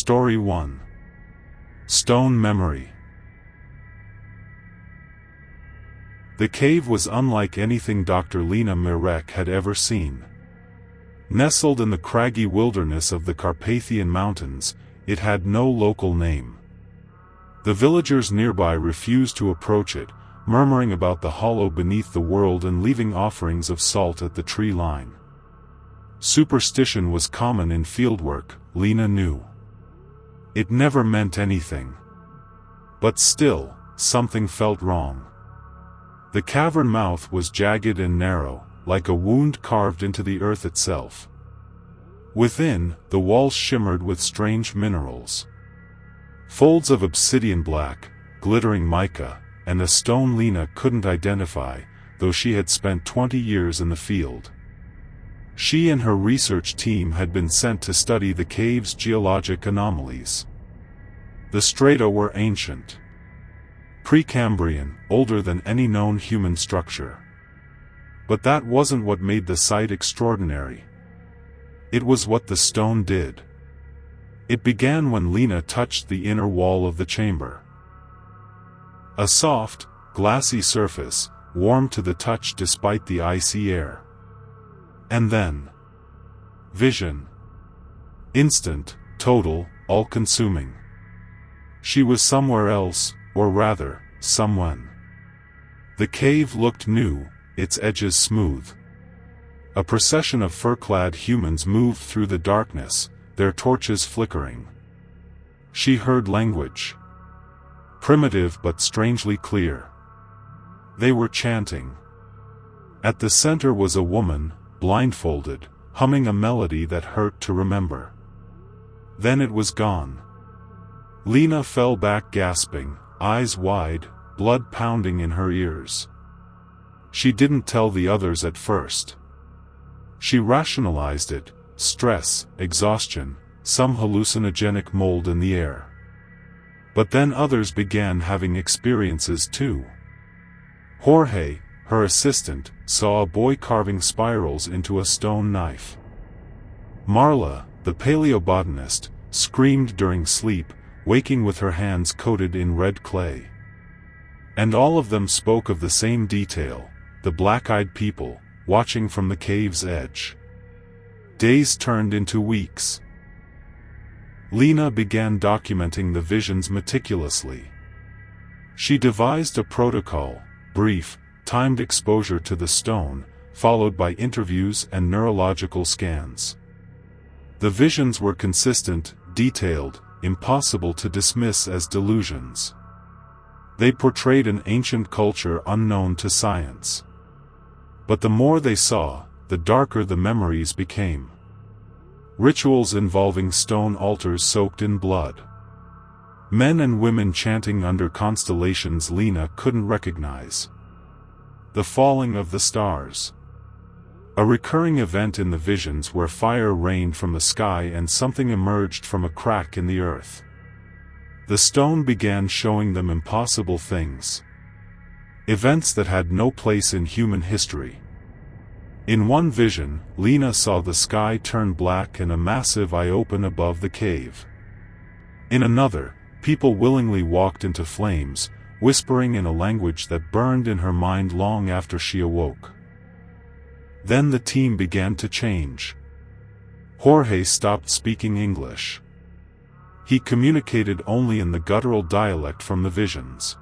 Story 1. Stone Memory. The cave was unlike anything Dr. Lena Mirek had ever seen. Nestled in the craggy wilderness of the Carpathian Mountains, it had no local name. The villagers nearby refused to approach it, murmuring about the hollow beneath the world and leaving offerings of salt at the tree line. Superstition was common in fieldwork, Lena knew. It never meant anything. But still, something felt wrong. The cavern mouth was jagged and narrow, like a wound carved into the earth itself. Within, the walls shimmered with strange minerals. Folds of obsidian black, glittering mica, and a stone Lena couldn't identify, though she had spent 20 years in the field. She and her research team had been sent to study the cave's geologic anomalies. The strata were ancient. Precambrian, older than any known human structure. But that wasn't what made the site extraordinary. It was what the stone did. It began when Lena touched the inner wall of the chamber. A soft, glassy surface, warm to the touch despite the icy air. And then, vision. Instant, total, all-consuming. She was somewhere else, or rather, someone. The cave looked new, its edges smooth. A procession of fur-clad humans moved through the darkness, their torches flickering. She heard language. Primitive but strangely clear. They were chanting. At the center was a woman, blindfolded, humming a melody that hurt to remember. Then it was gone. Lena fell back gasping, eyes wide, blood pounding in her ears. She didn't tell the others at first. She rationalized it: stress, exhaustion, some hallucinogenic mold in the air. But then others began having experiences too. Jorge, her assistant, saw a boy carving spirals into a stone knife. Marla, the paleobotanist, screamed during sleep, waking with her hands coated in red clay. And all of them spoke of the same detail: the black-eyed people, watching from the cave's edge. Days turned into weeks. Lena began documenting the visions meticulously. She devised a protocol: brief, timed exposure to the stone, followed by interviews and neurological scans. The visions were consistent, detailed, impossible to dismiss as delusions. They portrayed an ancient culture unknown to science. But the more they saw, the darker the memories became. Rituals involving stone altars soaked in blood. Men and women chanting under constellations Lena couldn't recognize. The falling of the stars. A recurring event in the visions where fire rained from the sky and something emerged from a crack in the earth. The stone began showing them impossible things. Events that had no place in human history. In one vision, Lena saw the sky turn black and a massive eye open above the cave. In another, people willingly walked into flames, whispering in a language that burned in her mind long after she awoke. Then the team began to change. Jorge stopped speaking English. He communicated only in the guttural dialect from the visions.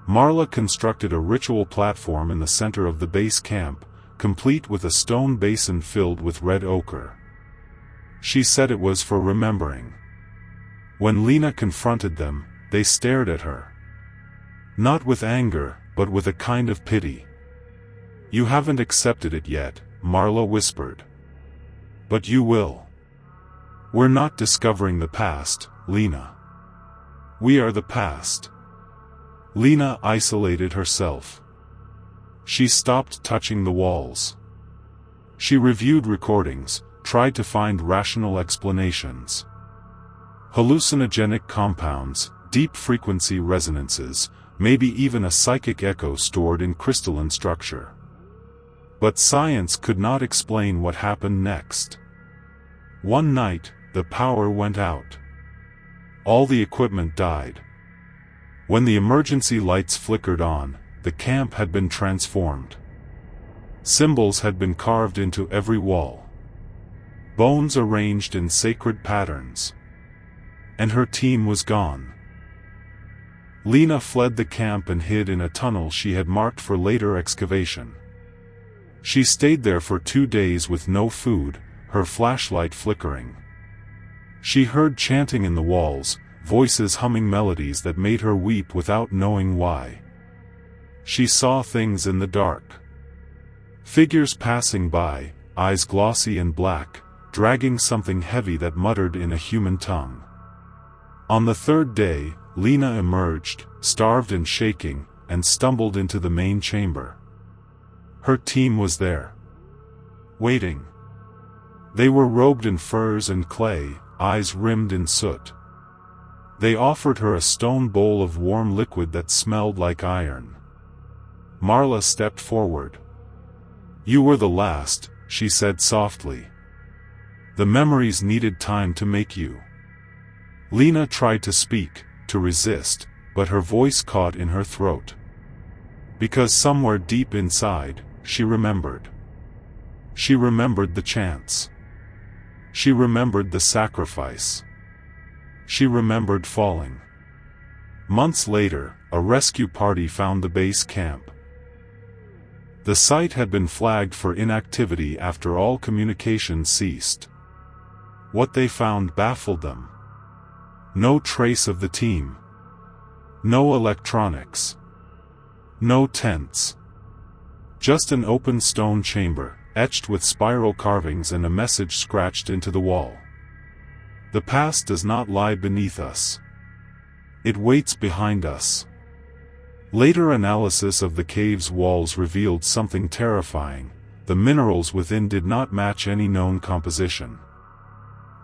Marla constructed a ritual platform in the center of the base camp, complete with a stone basin filled with red ochre. She said it was for remembering. When Lena confronted them, they stared at her. Not with anger, but with a kind of pity. "You haven't accepted it yet," Marla whispered. "But you will. We're not discovering the past, Lena. We are the past." Lena isolated herself. She stopped touching the walls. She reviewed recordings, tried to find rational explanations. Hallucinogenic compounds, deep frequency resonances, maybe even a psychic echo stored in crystalline structure. But science could not explain what happened next. One night, the power went out. All the equipment died. When the emergency lights flickered on, the camp had been transformed. Symbols had been carved into every wall. Bones arranged in sacred patterns. And her team was gone. Lena fled the camp and hid in a tunnel she had marked for later excavation. She stayed there for 2 days with no food, her flashlight flickering. She heard chanting in the walls, voices humming melodies that made her weep without knowing why. She saw things in the dark. Figures passing by, eyes glossy and black, dragging something heavy that muttered in a human tongue. On the 3rd day, Lena emerged, starved and shaking, and stumbled into the main chamber. Her team was there. Waiting. They were robed in furs and clay, eyes rimmed in soot. They offered her a stone bowl of warm liquid that smelled like iron. Marla stepped forward. "You were the last," she said softly. "The memories needed time to make you." Lena tried to speak, to resist, but her voice caught in her throat. Because somewhere deep inside, she remembered. She remembered the chants. She remembered the sacrifice. She remembered falling. Months later, a rescue party found the base camp. The site had been flagged for inactivity after all communication ceased. What they found baffled them. No trace of the team. No electronics. No tents. Just an open stone chamber, etched with spiral carvings and a message scratched into the wall. The past does not lie beneath us. It waits behind us. Later analysis of the cave's walls revealed something terrifying. The minerals within did not match any known composition.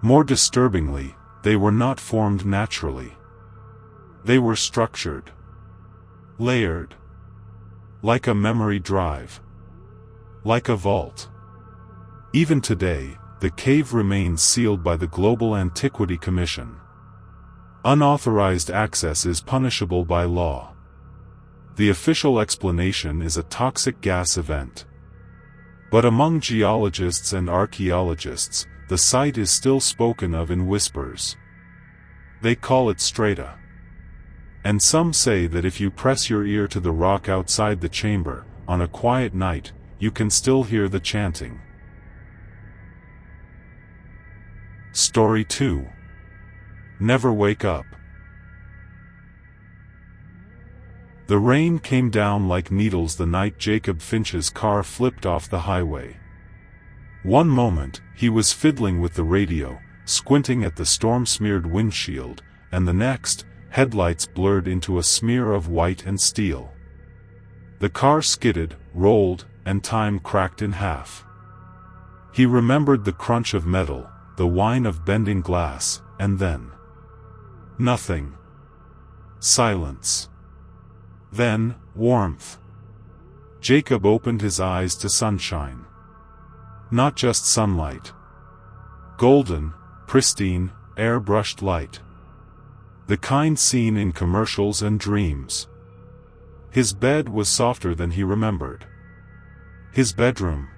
More disturbingly, they were not formed naturally. They were structured. Layered. Like a memory drive. Like a vault. Even today, the cave remains sealed by the Global Antiquity Commission. Unauthorized access is punishable by law. The official explanation is a toxic gas event. But among geologists and archaeologists, the site is still spoken of in whispers. They call it strata. And some say that if you press your ear to the rock outside the chamber, on a quiet night, you can still hear the chanting. Story 2. Never Wake Up. The rain came down like needles the night Jacob Finch's car flipped off the highway. One moment, he was fiddling with the radio, squinting at the storm-smeared windshield, and the next, headlights blurred into a smear of white and steel. The car skidded, rolled, and time cracked in half. He remembered the crunch of metal, the whine of bending glass, and then nothing. Silence. Then, warmth. Jacob opened his eyes to sunshine. Not just sunlight. Golden, pristine, airbrushed light. The kind seen in commercials and dreams. His bed was softer than he remembered. His bedroom.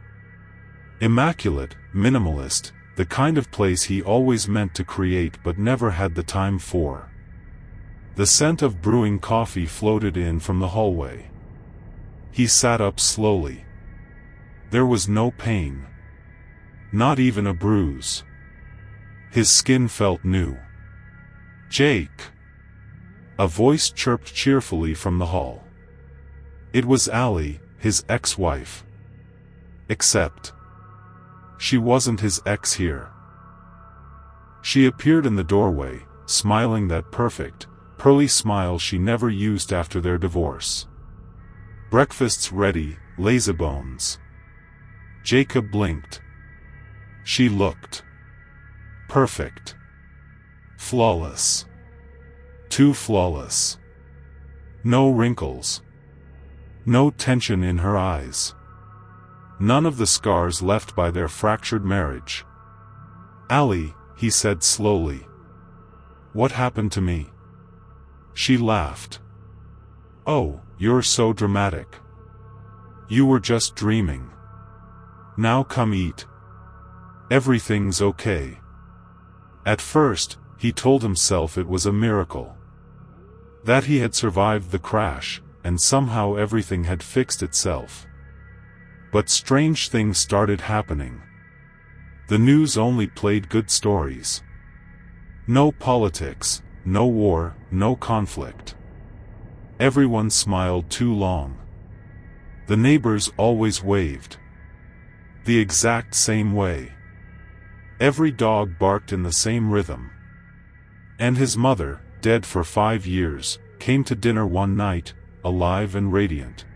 Immaculate, minimalist, the kind of place he always meant to create but never had the time for. The scent of brewing coffee floated in from the hallway. He sat up slowly. There was no pain. Not even a bruise. His skin felt new. "Jake!" A voice chirped cheerfully from the hall. It was Allie, his ex-wife. Except she wasn't his ex here. She appeared in the doorway, smiling that perfect, pearly smile she never used after their divorce. "Breakfast's ready, lazybones." Jacob blinked. She looked perfect. Flawless. Too flawless. No wrinkles. No tension in her eyes. None of the scars left by their fractured marriage. "Allie," he said slowly. What happened to me? She laughed. Oh, you're so dramatic. You were just dreaming. Now come eat. Everything's okay. At first, he told himself it was a miracle. That he had survived the crash, and somehow everything had fixed itself. But strange things started happening. The news only played good stories. No politics, no war, no conflict. Everyone smiled too long. The neighbors always waved. The exact same way. Every dog barked in the same rhythm. And his mother, dead for 5 years, came to dinner one night, alive and radiant.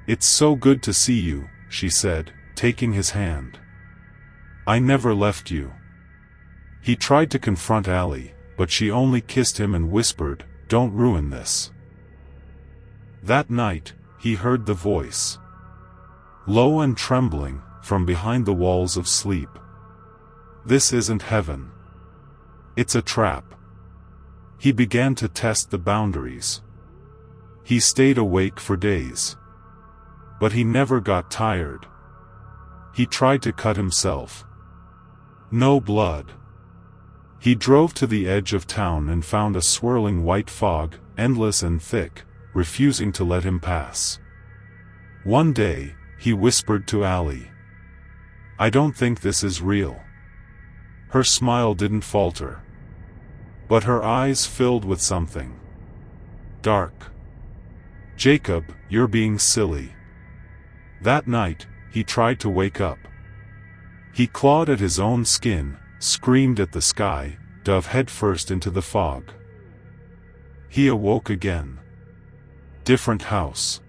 "It's so good to see you," she said, taking his hand. "I never left you." He tried to confront Allie, but she only kissed him and whispered, "Don't ruin this." That night, he heard the voice. Low and trembling, from behind the walls of sleep. "This isn't heaven. It's a trap." He began to test the boundaries. He stayed awake for days. But he never got tired. He tried to cut himself. No blood. He drove to the edge of town and found a swirling white fog, endless and thick, refusing to let him pass. One day, he whispered to Allie, "I don't think this is real." Her smile didn't falter. But her eyes filled with something dark. "Jacob, you're being silly." That night, he tried to wake up. He clawed at his own skin, screamed at the sky, dove headfirst into the fog. He awoke again. Different house.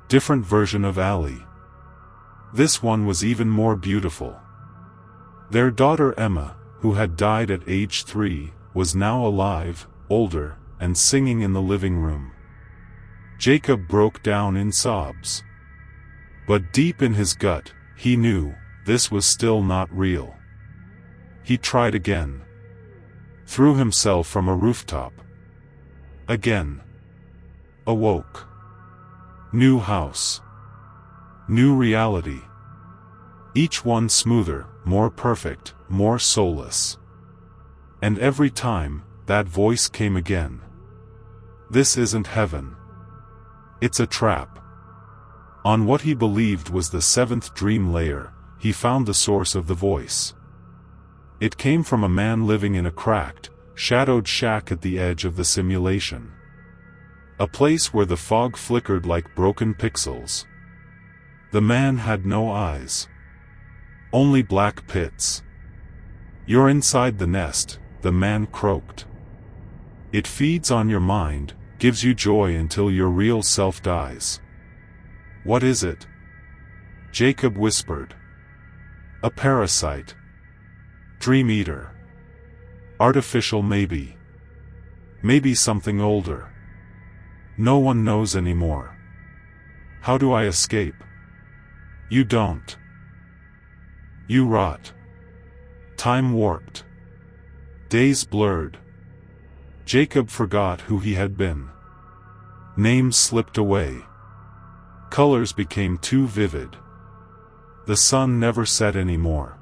Different version of Allie. This one was even more beautiful. Their daughter Emma, who had died at age 3, was now alive, older, and singing in the living room. Jacob broke down in sobs. But deep in his gut, he knew, this was still not real. He tried again. Threw himself from a rooftop. Again. Awoke. New house. New reality. Each one smoother, more perfect, more soulless. And every time, that voice came again. "This isn't heaven. It's a trap." On what he believed was the 7th dream layer, he found the source of the voice. It came from a man living in a cracked, shadowed shack at the edge of the simulation. A place where the fog flickered like broken pixels. The man had no eyes. Only black pits. "You're inside the nest," the man croaked. "It feeds on your mind, gives you joy until your real self dies." "What is it?" Jacob whispered. "A parasite. Dream eater. Artificial maybe. Maybe something older. No one knows anymore. How do I escape?" "You don't. You rot. Time warped. Days blurred." Jacob forgot who he had been. Names slipped away. Colors became too vivid. The sun never set anymore.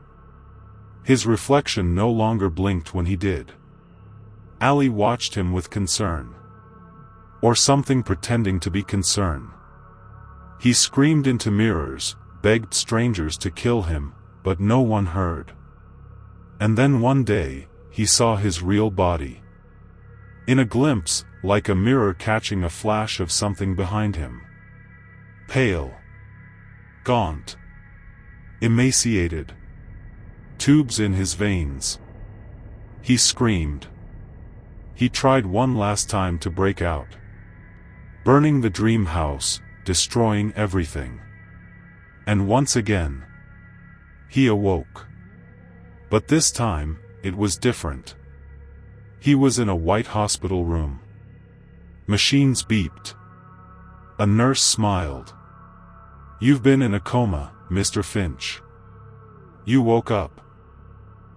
His reflection no longer blinked when he did. Allie watched him with concern. Or something pretending to be concern. He screamed into mirrors, begged strangers to kill him, but no one heard. And then one day, he saw his real body. In a glimpse, like a mirror catching a flash of something behind him. Pale. Gaunt. Emaciated. Tubes in his veins. He screamed. He tried one last time to break out. Burning the dream house, destroying everything. And once again, he awoke. But this time, it was different. He was in a white hospital room. Machines beeped. A nurse smiled. "You've been in a coma, Mr. Finch. You woke up."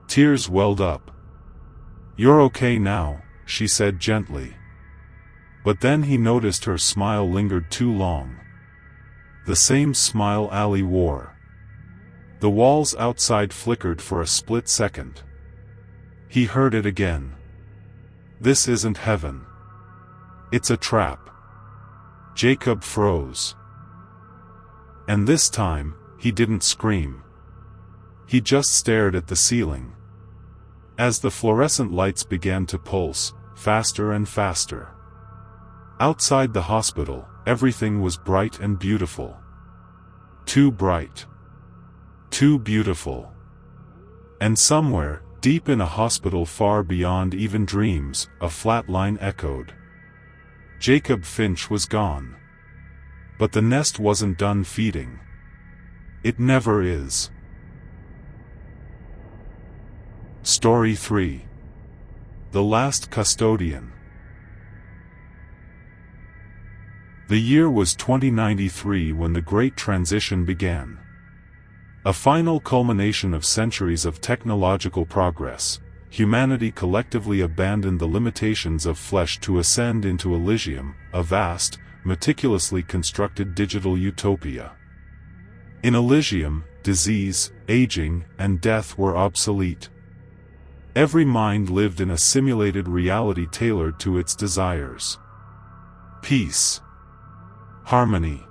Tears welled up. "You're okay now," she said gently. But then he noticed her smile lingered too long. The same smile Ali wore. The walls outside flickered for a split second. He heard it again. "This isn't heaven. It's a trap." Jacob froze. And this time, he didn't scream. He just stared at the ceiling. As the fluorescent lights began to pulse, faster and faster. Outside the hospital, everything was bright and beautiful. Too bright. Too beautiful. And somewhere, deep in a hospital far beyond even dreams, a flat line echoed. Jacob Finch was gone. But the nest wasn't done feeding. It never is. Story 3. The Last Custodian. The year was 2093 when the Great Transition began. A final culmination of centuries of technological progress, humanity collectively abandoned the limitations of flesh to ascend into Elysium, a vast, meticulously constructed digital utopia. In Elysium, disease, aging, and death were obsolete. Every mind lived in a simulated reality tailored to its desires. Peace. Harmony.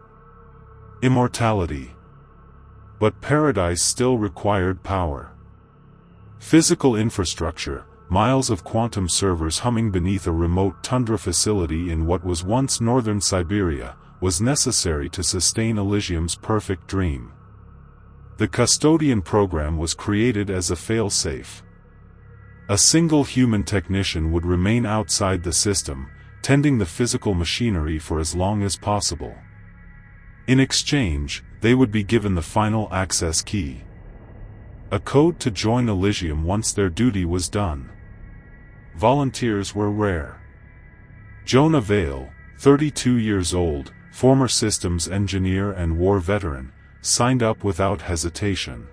Immortality. But paradise still required power. Physical infrastructure, miles of quantum servers humming beneath a remote tundra facility in what was once northern Siberia, was necessary to sustain Elysium's perfect dream. The Custodian program was created as a fail-safe. A single human technician would remain outside the system, tending the physical machinery for as long as possible. In exchange, they would be given the final access key. A code to join Elysium once their duty was done. Volunteers were rare. Jonah Vale, 32 years old, former systems engineer and war veteran, signed up without hesitation.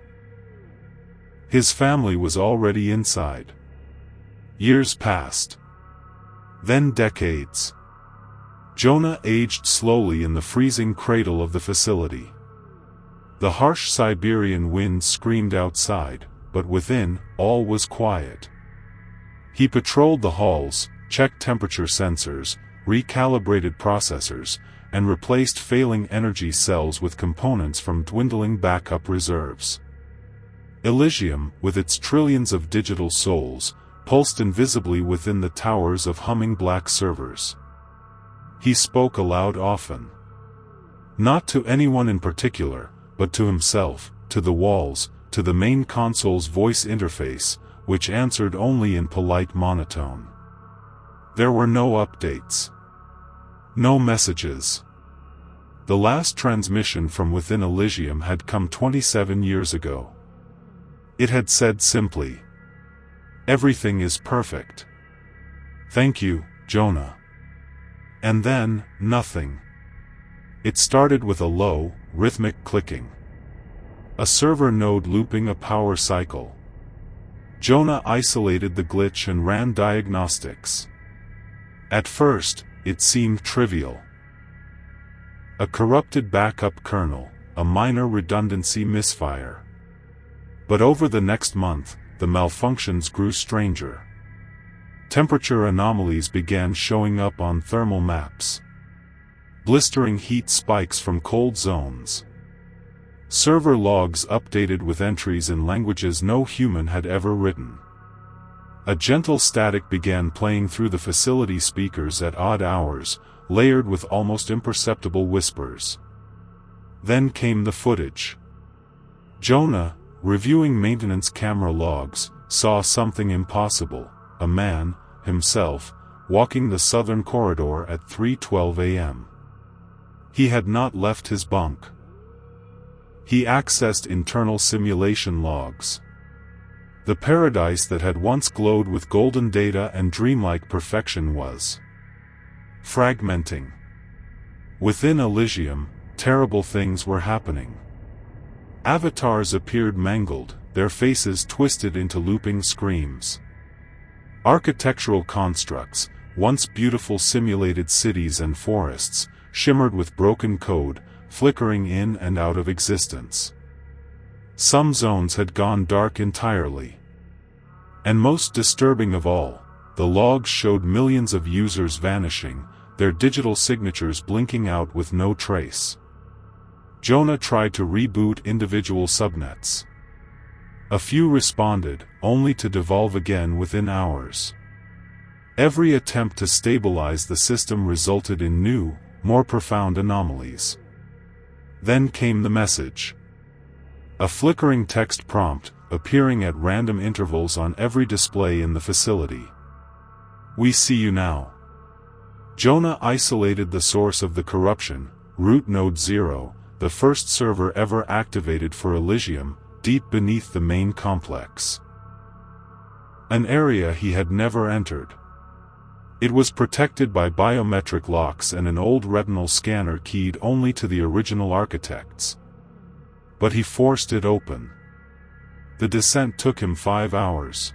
His family was already inside. Years passed. Then decades. Jonah aged slowly in the freezing cradle of the facility. The harsh Siberian wind screamed outside, but within, all was quiet. He patrolled the halls, checked temperature sensors, recalibrated processors, and replaced failing energy cells with components from dwindling backup reserves. Elysium, with its trillions of digital souls, pulsed invisibly within the towers of humming black servers. He spoke aloud often. Not to anyone in particular, but to himself, to the walls, to the main console's voice interface, which answered only in polite monotone. There were no updates. No messages. The last transmission from within Elysium had come 27 years ago. It had said simply, "Everything is perfect. Thank you, Jonah." And then, nothing. It started with a low, rhythmic clicking. A server node looping a power cycle. Jonah isolated the glitch and ran diagnostics. At first, it seemed trivial. A corrupted backup kernel, a minor redundancy misfire. But over the next month, the malfunctions grew stranger. Temperature anomalies began showing up on thermal maps. Blistering heat spikes from cold zones. Server logs updated with entries in languages no human had ever written. A gentle static began playing through the facility speakers at odd hours, layered with almost imperceptible whispers. Then came the footage. Jonah, reviewing maintenance camera logs, saw something impossible: a man, himself, walking the southern corridor at 3:12 a.m. He had not left his bunk. He accessed internal simulation logs. The paradise that had once glowed with golden data and dreamlike perfection was fragmenting. Within Elysium, terrible things were happening. Avatars appeared mangled, their faces twisted into looping screams. Architectural constructs, once beautiful simulated cities and forests, shimmered with broken code, flickering in and out of existence. Some zones had gone dark entirely. And most disturbing of all, the logs showed millions of users vanishing, their digital signatures blinking out with no trace. Jonah tried to reboot individual subnets. A few responded, only to devolve again within hours. Every attempt to stabilize the system resulted in new, more profound anomalies. Then came the message. A flickering text prompt, appearing at random intervals on every display in the facility. "We see you now." Jonah isolated the source of the corruption, root node 0, the first server ever activated for Elysium, deep beneath the main complex. An area he had never entered. It was protected by biometric locks and an old retinal scanner keyed only to the original architects. But he forced it open. The descent took him 5 hours.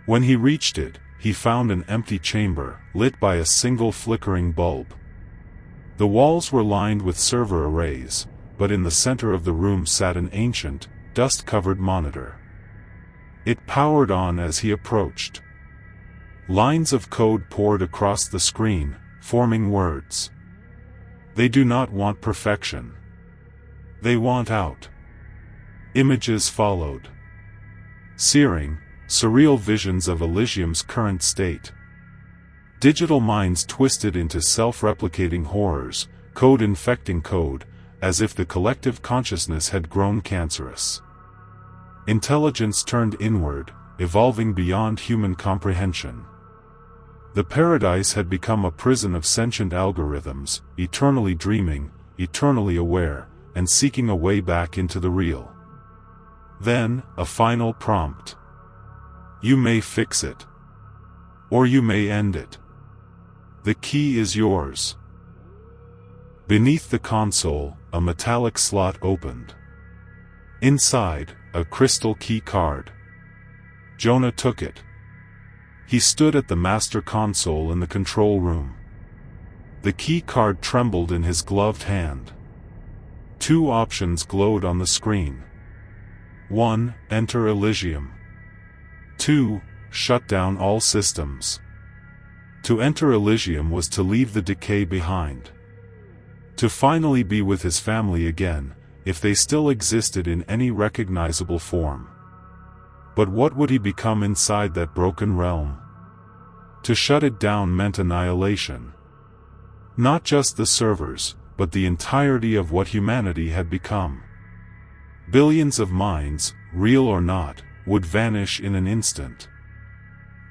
When he reached it, he found an empty chamber, lit by a single flickering bulb. The walls were lined with server arrays, but in the center of the room sat an ancient, dust-covered monitor. It powered on as he approached. Lines of code poured across the screen, forming words. They do not want perfection. They want out. Images followed. Searing, surreal visions of Elysium's current state. Digital minds twisted into self-replicating horrors, code infecting code, as if the collective consciousness had grown cancerous. Intelligence turned inward, evolving beyond human comprehension. The paradise had become a prison of sentient algorithms, eternally dreaming, eternally aware, and seeking a way back into the real. Then, a final prompt. You may fix it. Or you may end it. The key is yours. Beneath the console, a metallic slot opened. Inside, a crystal key card. Jonah took it. He stood at the master console in the control room. The key card trembled in his gloved hand. 2 options glowed on the screen. 1. Enter Elysium. 2. Shut down all systems. To enter Elysium was to leave the decay behind. To finally be with his family again, if they still existed in any recognizable form. But what would he become inside that broken realm? To shut it down meant annihilation. Not just the servers, but the entirety of what humanity had become. Billions of minds, real or not, would vanish in an instant.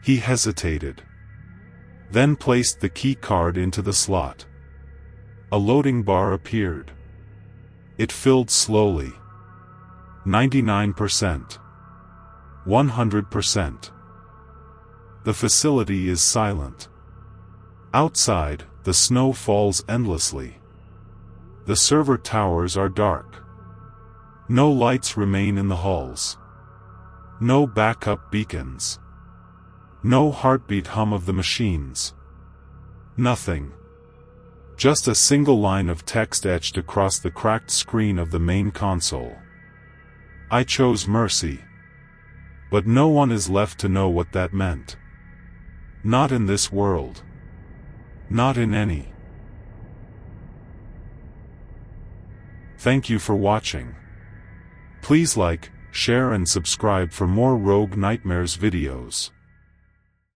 He hesitated. Then placed the key card into the slot. A loading bar appeared. It filled slowly. 99%. 100%. The facility is silent. Outside, the snow falls endlessly. The server towers are dark. No lights remain in the halls. No backup beacons. No heartbeat hum of the machines. Nothing. Just a single line of text etched across the cracked screen of the main console. I chose mercy. But no one is left to know what that meant. Not in this world. Not in any. Thank you for watching. Please like, share and subscribe for more Rogue Nightmares videos.